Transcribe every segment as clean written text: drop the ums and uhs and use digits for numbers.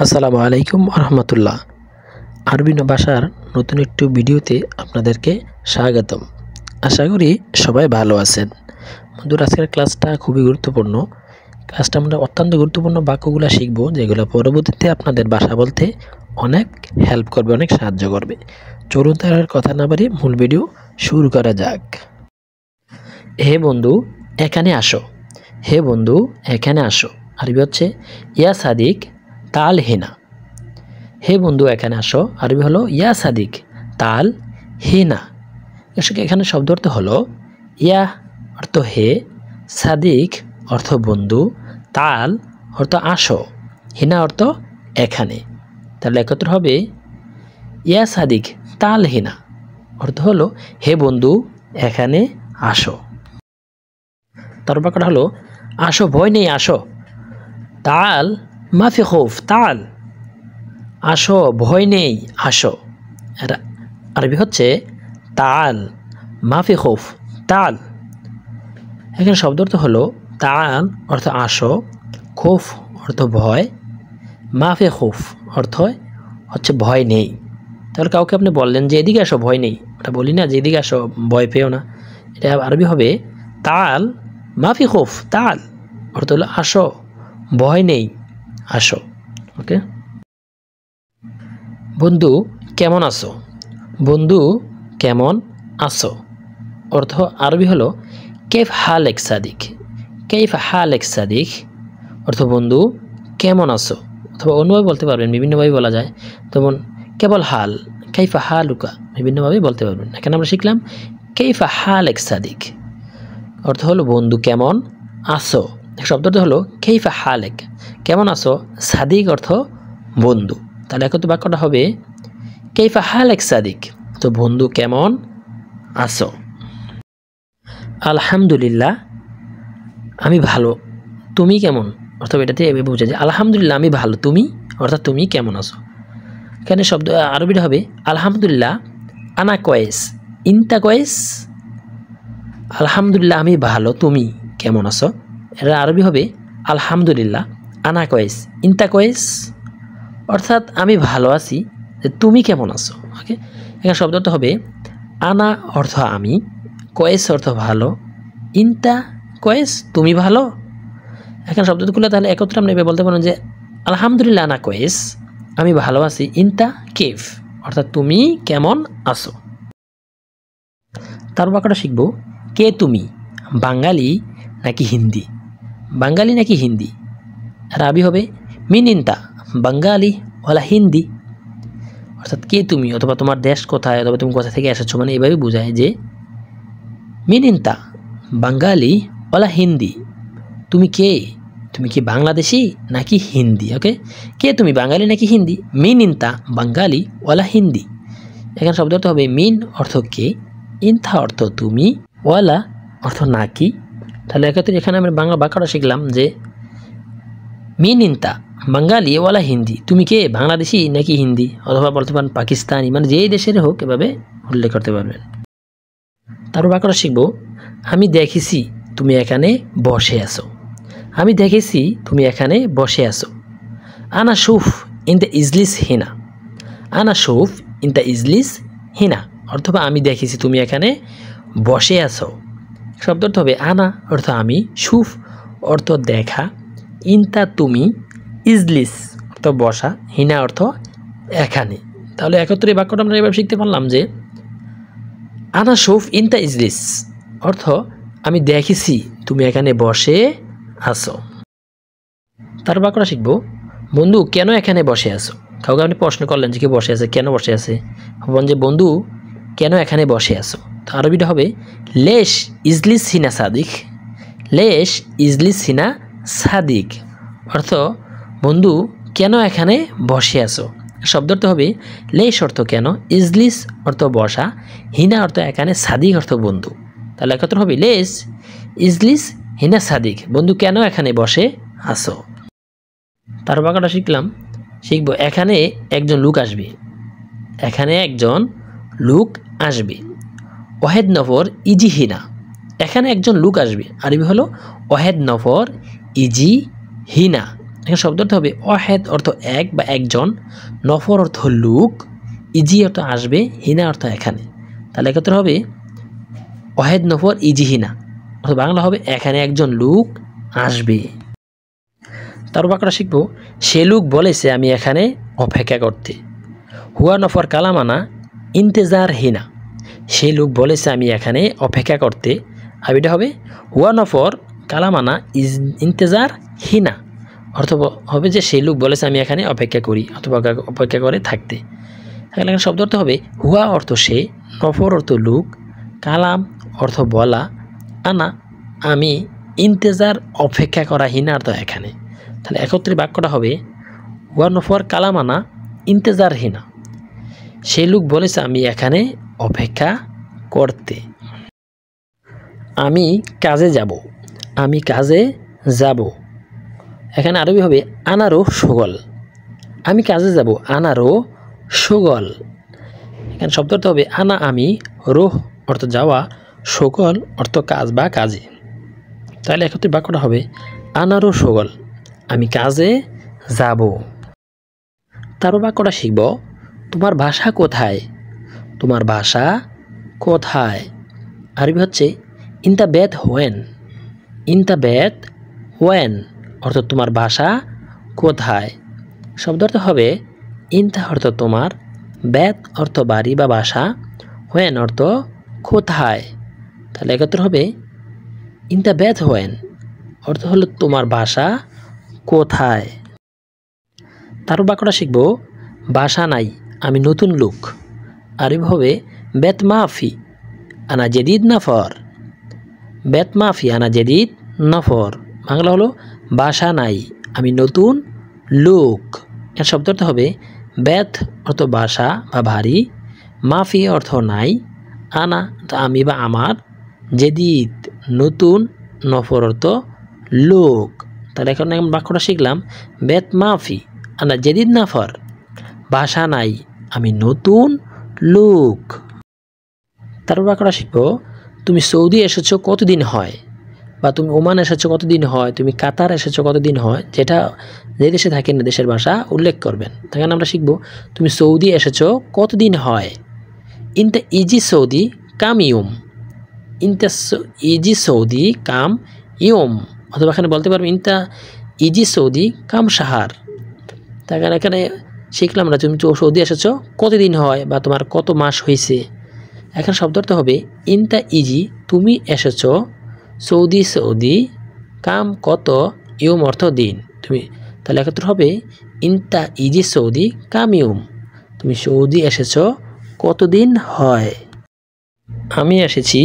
আসসালামু আলাইকুম রহমতুল্লাহ। আরবি ভাষার নতুন একটু ভিডিওতে আপনাদেরকে স্বাগতম। আশা করি সবাই ভালো আছেন। বন্ধুরা, আজকের ক্লাসটা খুবই গুরুত্বপূর্ণ। ক্লাসটা আমরা অত্যন্ত গুরুত্বপূর্ণ বাক্যগুলো শিখব, যেগুলো পরবর্তীতে আপনাদের ভাষা বলতে অনেক হেল্প করবে, অনেক সাহায্য করবে। চলুন তার কথা না বাড়িয়ে মূল ভিডিও শুরু করা যাক। হে বন্ধু, এখানে আসো। হে বন্ধু, এখানে আসো। আরবি হচ্ছে ইয়া সাদিক তাল হিনা। হে বন্ধু, এখানে আসো। আরবি হলো ইয়া সাদিক তাল হিনা। এখানে শব্দ অর্থ হলো ইয়া অর্থ হে, সাদিক অর্থ বন্ধু, তাল অর্থ আসো, হিনা অর্থ এখানে। তাহলে একত্র হবে ইয়া সাদিক তাল হিনা, অর্থ হলো হে বন্ধু এখানে আসো। তার বাক্যটা হলো আসো, ভয় নেই আসো। তাল মাফি খৌফ তাল, আসো ভয় নেই আসো। আরবি হচ্ছে তাল মাফি খৌফ তাল। এখানে শব্দ অর্থ হলো তাল অর্থ আসো, খৌফ অর্থ ভয়, মাফি খৌফ অর্থ হচ্ছে ভয় নেই। তাহলে কাউকে আপনি বললেন যে এদিকে আসো ভয় নেই, ওটা বলি না যে এদিকে আসো ভয় পেও না। এটা আরবি হবে তাল মাফি খৌফ তাল, অর্থ হলো আসো ভয় নেই আসো। ওকে। বন্ধু কেমন আছো। বন্ধু কেমন আছো, অর্থ আরবি হলো কেফ হালেক সাদিক। কেফ হালেক সাদিক, অর্থ বন্ধু কেমন আছো। অথবা অন্যভাবে বলতে পারবেন, বিভিন্নভাবে বলা যায়। যেমন কেবল হাল, কাইফা হালুকা, বিভিন্নভাবে বলতে পারবেন। এখানে আমরা শিখলাম কেইফা হালেক সাদিক, অর্থ হলো বন্ধু কেমন আছো। শব্দটা হলো কেইফা হালেক, কেমন আছো, সাদিক অর্থ বন্ধু। তাহলে একত্র বাক্যটা হবে কেইফা হালেক সাদিক, তো বন্ধু কেমন আছো। আলহামদুলিল্লাহ আমি ভালো, তুমি কেমন, অর্থাৎ এটাতে বোঝা যায় আলহামদুলিল্লাহ আমি ভালো, তুমি অর্থাৎ তুমি কেমন আছো। এখানে শব্দ আরবিটা হবে আলহামদুলিল্লাহ আনা কয়েস ইনতা কয়েস। আলহামদুলিল্লাহ আমি ভালো, তুমি কেমন আছো। এটা আরবি হবে আলহামদুলিল্লাহ আনা কয়েস ইনতা কয়েস, অর্থাৎ আমি ভালো আছি, তুমি কেমন আছো। ওকে। এখানে শব্দটা হবে আনা অর্থ আমি, কয়েস অর্থ ভালো, ইনতা কয়েস তুমি ভালো। এখানে শব্দগুলো তাহলে একত্রে আমরা বলতে পারেন যে আলহামদুলিল্লাহ আনা কয়েস আমি ভালো আছি, ইনতা কেফ অর্থাৎ তুমি কেমন আছো। তার বাক্যটা শিখব কে তুমি, বাঙালি নাকি হিন্দি। বাঙালি নাকি হিন্দি, আরবি হবে মিন ইনতা বাঙালি ওয়ালা হিন্দি, অর্থাৎ কে তুমি অথবা তোমার দেশ কোথায় অথবা তুমি কোথা থেকে এসেছো, মানে এইভাবে বোঝায় যে মিন ইনতা বাঙালি ওয়ালা হিন্দি, তুমি কে, তুমি কি বাংলাদেশি নাকি হিন্দি। ওকে। কে তুমি, বাঙালি নাকি হিন্দি। মিন ইনতা বাঙালি ওয়ালা হিন্দি। এখানে শব্দ অর্থ হবে মিন অর্থ কে, ইনথা অর্থ তুমি, ওয়ালা অর্থ নাকি। তাহলে এক্ষেত্রে এখানে আমরা বাংলা বাক্যটা শিখলাম যে মিন ইনতা বাঙালি ওয়ালা হিন্দি, তুমি কে, বাংলাদেশি নাকি হিন্দি, অথবা বলতে পারেন পাকিস্তানি, মানে যেই দেশের হোক এভাবে উল্লেখ করতে পারবেন। তারপর বাক্যটা শিখব আমি দেখেছি তুমি এখানে বসে আছো। আমি দেখেছি তুমি এখানে বসে আছো। আনা শুফ ইন দ্য ইজলিস হিনা। আনা শুফ ইন দ্য ইজলিস হিনা, অথবা আমি দেখেছি তুমি এখানে বসে আছো। শব্দ অর্থ হবে আনা অর্থ আমি, শুফ অর্থ দেখা, ইনতা তুমি, ইজলিস অর্থ বসা, হিনা অর্থ এখানে। তাহলে একত্রে বাক্যটা আমরা এভাবে শিখতে পারলাম যে আনা শুফ ইনতা ইজলিস, অর্থ আমি দেখেছি তুমি এখানে বসে আছো। তার বাক্যটা শিখবো বন্ধু কেন এখানে বসে আছো। কাউকে আপনি প্রশ্ন করলেন যে কি বসে আছে, কেন বসে আছে, বলেন যে বন্ধু কেন এখানে বসে আছো। তো আরবিটা হবে লেশ ইজলিস হিনা সাদিক। লেশ ইজলিস হিনা সাদিক, অর্থ বন্ধু কেন এখানে বসে আছো। শব্দ অর্থ হবে লেশ অর্থ কেন, ইজলিস অর্থ বসা, হিনা অর্থ এখানে, সাদিক অর্থ বন্ধু। তাহলে একত্র হবে লেশ ইজলিস হিনা সাদিক, বন্ধু কেন এখানে বসে আছো। তার বাক্যটা শিখবো এখানে একজন লোক আসবে। এখানে একজন লোক আসবে। ওয়াহেদ নফর ইজি হিনা, এখানে একজন লোক আসবে। আরবি হলো ওয়াহেদ নফর ইজি হিনা, এখানে শব্দ অর্থ হবে ওয়াহেদ অর্থ এক বা একজন, নফর অর্থ লোক, ইজি অর্থ আসবে, হিনা অর্থ এখানে। তাহলে এক্ষেত্রে হবে ওয়াহেদ নফর ইজি হিনা, অর্থাৎ বাংলা হবে এখানে একজন লোক আসবে। তারপর বাক্যটা শিখবো, সে লোক বলেছে আমি এখানে অপেক্ষা করতে। হুয়া নফর কালামানা ইন্তেজার হিনা, সেই লোক বলেছে আমি এখানে অপেক্ষা করতে। আর এটা হবে হুয়া নফর কালামানা ইন্তেজার হিনা, অর্থ হবে যে সেই লোক বলেছে আমি এখানে অপেক্ষা করি অথবা অপেক্ষা করে থাকতে। এখানে শব্দ অর্থ হবে হুয়া অর্থ সে, নফর অর্থ লোক, কালাম অর্থ বলা, আনা আমি, ইন্তেজার অপেক্ষা করা, হিনা অর্থ এখানে। তাহলে একত্রে বাক্যটা হবে হুয়া নফর কালামানা ইন্তেজার হিনা, সে লোক বলেছে আমি এখানে অপেক্ষা করতে। আমি কাজে যাব, আমি কাজে যাব। এখানে আরবি হবে আনারো সুগল, আমি কাজে যাব, আনারো সুগল। এখানে শব্দ অর্থ হবে আনা আমি, রোহ অর্থ যাওয়া, সুগল অর্থ কাজ বা কাজে। তাহলে একত্রে বাক্যটা হবে আনারো সুগল, আমি কাজে যাব। তারপর বাক্যটা শিখব, তোমার ভাষা কোথায়, তোমার ভাষা কোথায়। আরবি হচ্ছে ইনতা বেত হোয়েন, ইনতা বেত হোয়েন, অর্থাৎ তোমার ভাষা কোথায়। শব্দ অর্থ হবে ইনতা অর্থ তোমার, বেত অর্থ বাড়ি বা বাসা, হোয়েন অর্থ কোথায়। তাহলে একত্র হবে ইনতা বেত হোয়েন, অর্থ হলো তোমার ভাষা কোথায়। তারপর বাক্যটা শিখব, বাসা নাই আমি নতুন লোক। আরবি হবে বেত মাফি আনা জেদিদ নফর, বেত মাফি আনা জেদিদ নফর। বাংলা হলো বাসা নাই আমি নতুন লোক। এর শব্দ অর্থ হবে বেত অর্থ বাসা বা বাড়ি, মাফি অর্থ নাই, আনা আমি বা আমার, জেদিদ নতুন, নফর অর্থ লোক। তাহলে এখন বাক্যটা শিখলাম বেত মাফি আনা জেদিদ নফর, বাসা নাই আমি নতুন লোক। তারপর বাক্যটা শিখবো, তুমি সৌদি এসেছো কতদিন হয়, বা তুমি ওমান এসেছো কতদিন হয়, তুমি কাতার এসেছো কতদিন হয়, যেটা যে দেশে থাকেন দেশের ভাষা উল্লেখ করবেন। তখন আমরা শিখবো তুমি সৌদি এসেছো কতদিন হয়। ইনতা ইজি সৌদি কাম ইউম, ইনতা ইজি সৌদি কাম ইউম, অথবা এখানে বলতে পারবো ইনতা ইজি সৌদি কাম সাহার। তার এখানে শিখলাম আমরা তুমি সৌদি এসেছো কতদিন হয় বা তোমার কত মাস হয়েছে। এখন শব্দ অর্থ হবে ইনতা ইজি তুমি এসেছো, সৌদি সৌদি, কাম কত, ইউম অর্থ দিন তুমি। তাহলে একত্র হবে ইনতা ইজি সৌদি কাম ইউম, তুমি সৌদি এসেছো কতদিন হয়। আমি এসেছি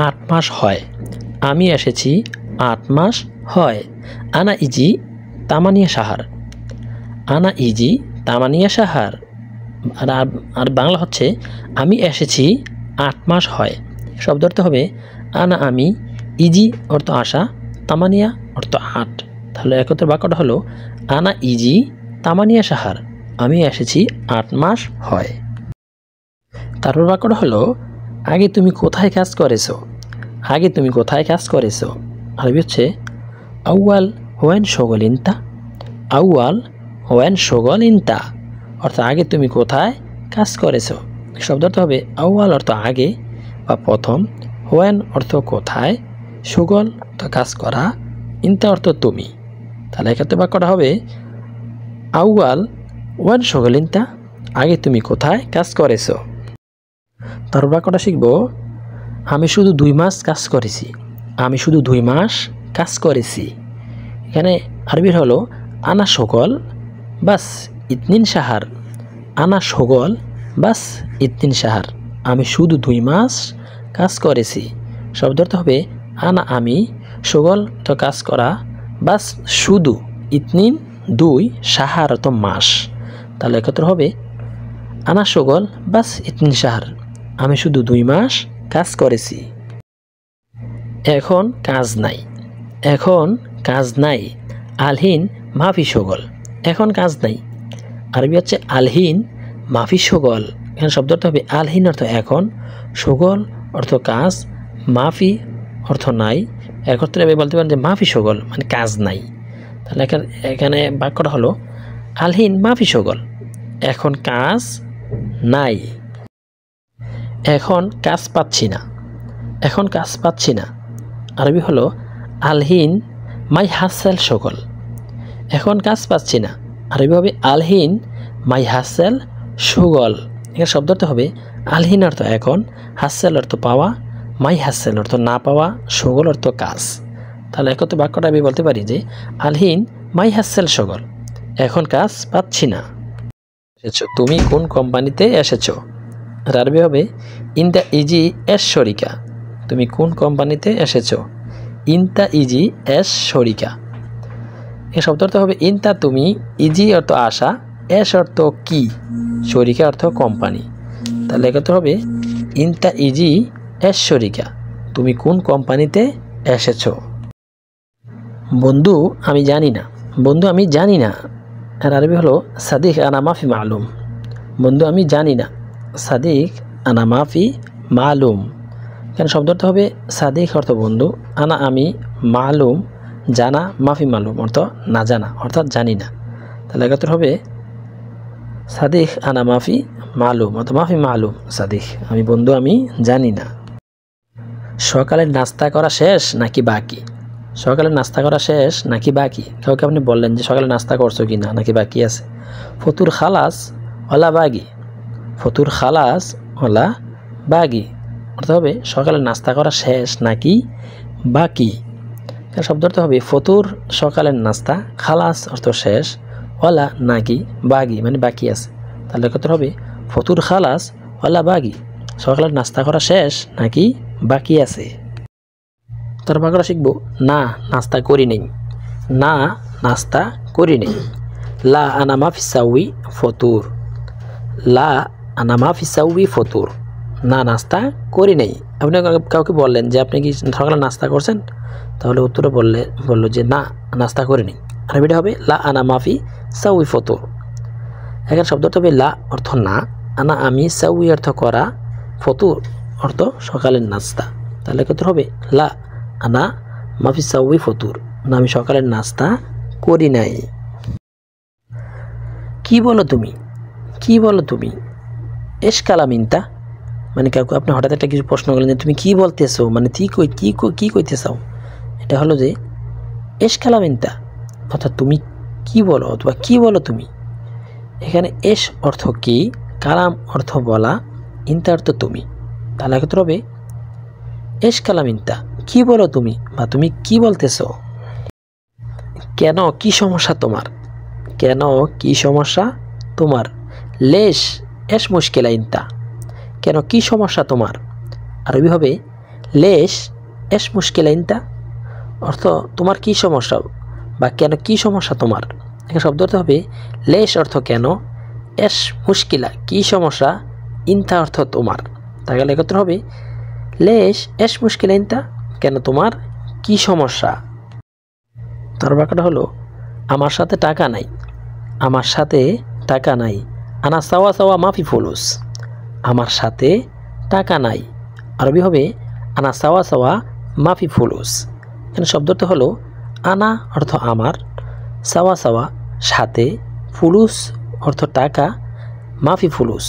8 মাস হয়, আমি এসেছি 8 মাস হয়। আনা ইজি তামানিয়া সাহার, আনা ইজি তামানিয়া সাহার। আর বাংলা হচ্ছে আমি এসেছি 8 মাস হয়। শব্দ অর্থ হবে আনা আমি, ইজি অর্থ আসা, তামানিয়া অর্থ 8। তাহলে একত্রে বাক্যটা হলো আনা ইজি তামানিয়া সাহার, আমি এসেছি 8 মাস হয়। তারপর বাক্যটা হলো আগে তুমি কোথায় কাজ করেছো, আগে তুমি কোথায় কাজ করেছো। আরবি হচ্ছে আউয়াল হোয়েন শগল ইনতা, আউয়াল হোয়েন শগল ইনতা, অর্থাৎ আগে তুমি কোথায় কাজ করেছো। শব্দ অর্থ হবে আউয়াল অর্থ আগে বা প্রথম, হোয়েন অর্থ কোথায়, শগল অর্থ কাজ করা, ইনতা অর্থ তুমি। তাহলে এক্ষেত্রে বাক্যটা হবে আউয়াল ওয়ান শগল ইনতা, আগে তুমি কোথায় কাজ করেছো। তারপর বাক্যটা শিখবো আমি শুধু 2 মাস কাজ করেছি, আমি শুধু 2 মাস কাজ করেছি। এখানে আরবির হলো আনা শগল বাস ইতনিন সাহার, আনা শগল বাস ইতনিন সাহার, আমি শুধু 2 মাস কাজ করেছি। শব্দ অর্থ হবে আনা আমি, শগল তো কাজ করা, বাস শুধু, ইতনিন 2, সাহার তো মাস। তাহলে একত্র হবে আনা শগল বাস ইতনিন সাহার, আমি শুধু 2 মাস কাজ করেছি। এখন কাজ নাই, এখন কাজ নাই, আলহিন মাফি শগল, এখন কাজ নাই। আরবি হচ্ছে আলহিন মাফি শগল। এখানে শব্দ অর্থ হবে আলহিন অর্থ এখন, শগল অর্থ কাজ, মাফি অর্থ নাই। একত্রে বলতে পারেন যে মাফি শগল মানে কাজ নাই। তাহলে এখানে বাক্যটা হলো আলহিন মাফি শগল, এখন কাজ নাই। এখন কাজ পাচ্ছি না, এখন কাজ পাচ্ছি না আরবি হলো আলহিন মাই হাসেল শগল, এখন কাজ পাচ্ছি না আরবি হবে আলহিন মাই হাসেল শগল। এখানে শব্দটা হবে আলহিন অর্থ এখন, হাসেল অর্থ পাওয়া, মাই হাসেল অর্থ না পাওয়া, শগল অর্থ কাজ। তাহলে একত্র বাক্যটা আমি বলতে পারি যে আলহিন মাই হাসেল শগল, এখন কাজ পাচ্ছি না। তুমি কোন কোম্পানিতে এসেছো আরবি হবে ইনতা ইজি এস শরিকা, তুমি কোন কোম্পানিতে এসেছো, ইনতা ইজি এস শরিকা। এই শব্দটা হবে ইনতা তুমি, ইজি অর্থ আশা, এস অর্থ কি, শরিকা অর্থ কোম্পানি। তাহলে একত্র হবে ইনতা ইজি এস শরিকা, তুমি কোন কোম্পানিতে এসেছো। বন্ধু আমি জানি না, বন্ধু আমি জানি না এর আরবি হলো সাদিক আনা মাফি মালুম, বন্ধু আমি জানি না, সাদিক আনা মাফি মালুম। কেন শব্দটা হবে সাদিক অর্থ বন্ধু, আনা আমি, মালুম জানা, মাফি মালুম অর্থ না জানা অর্থাৎ জানি না। তাহলে একত্র হবে সাদিক আনা মাফি মালুম অর্থ মাফি মালুম সাদিক, আমি বন্ধু আমি জানি না। সকালের নাস্তা করা শেষ নাকি বাকি, সকালে নাস্তা করা শেষ নাকি বাকি, কাউকে আপনি বললেন যে সকালে নাস্তা করছো কি না নাকি বাকি আছে। ফতুর খালাস ওলা বাগি, ফতুর খালাস ওলা বাগি অর্থ হবে সকালে নাস্তা করা শেষ নাকি বাকি। শব্দটা হবে ফতুর সকালের নাস্তা, খালাস অর্থ শেষ, ওলা নাকি বাগি মানে বাকি আছে। তাহলে কত হবে ফতুর খালাস ওলা বাগি, সকালের নাস্তা করা শেষ নাকি বাকি আছে। তার বাক্যটা শিখবো না নাস্তা করি নেই, না নাস্তা করি নেই। লা আনা মাফি সাউই ফতুর, লা আনা মাফি সাউই ফতুর, না নাস্তা করি নেই। আপনি কাউকে বললেন যে আপনি কি সকালে নাস্তা করছেন, তাহলে উত্তরে বললো যে না নাস্তা করি নেই, আরবিটা হবে লা আনা মাফি সাউই ফতুর। এখানে শব্দটা হবে লা অর্থ না, আনা আমি, সাউই অর্থ করা, ফতুর অর্থ সকালের নাস্তা। তাহলে কত হবে লা আনা মাফি সাউই ফতুর, না আমি সকালের নাস্তা করি নাই। কি বলো তুমি, কি বলো তুমি, এস কালামিনতা মানে কাউকে আপনি হঠাৎ একটা কিছু প্রশ্ন করলেন যে তুমি কি বলতেছো, মানে কি কইতে চাও, এটা হলো যে এস কালামিনতা অর্থাৎ তুমি কি বলো অথবা কি বলো তুমি। এখানে এস অর্থ কি, কালাম অর্থ বলা, ইনতা অর্থ তুমি। তাহলে একত্র হবে এস কালামিনতা কি বলো তুমি বা তুমি কি বলতেছো। কেন কি সমস্যা তোমার, কেন কি সমস্যা তোমার। লেশ এস মুশকিলা ইনতা, কেন কি সমস্যা তোমার আরবি হবে লেশ এস মুশকিলা ইনতা অর্থ তোমার কি সমস্যা বা কেন কি সমস্যা তোমার। এখানে শব্দটা হবে লেশ অর্থ কেন, এস মুশকিলা কি সমস্যা, ইনতা অর্থ তোমার। তাহলে একত্র হবে লেশ এস মুশকিলা ইনতা কেন তোমার কি সমস্যা। তার বাক্যটা হলো আমার সাথে টাকা নাই, আমার সাথে টাকা নাই। আনা সাওয়া সাওয়া মাফি ফুলুস, আমার সাথে টাকা নাই আরবি হবে আনা সাওয়া সাওয়া মাফি ফুলুস। এখানে শব্দটা হলো আনা অর্থ আমার, সাওয়া সাওয়া সাথে, ফুলুস অর্থ টাকা, মাফি ফুলুস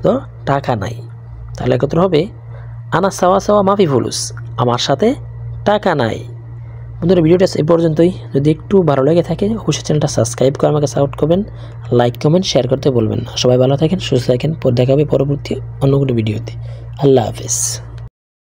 তো টাকা নাই। তাহলে কত হবে আনা সাওয়া সাওয়া মাফি ফুলুস, আমার সাথে টাকা নাই। বন্ধুরা ভিডিওটা এই পর্যন্তই, যদি একটু ভালো লেগে থাকে অবশ্যই চ্যানেলটা সাবস্ক্রাইব করে আমাকে সাপোর্ট করবেন, লাইক কমেন্ট শেয়ার করতে বলবেন না। সবাই ভালো থাকেন, সুস্থ থাকেন, দেখা হবে পরবর্তী অন্য কোনো ভিডিওতে। আল্লাহ হাফেজ।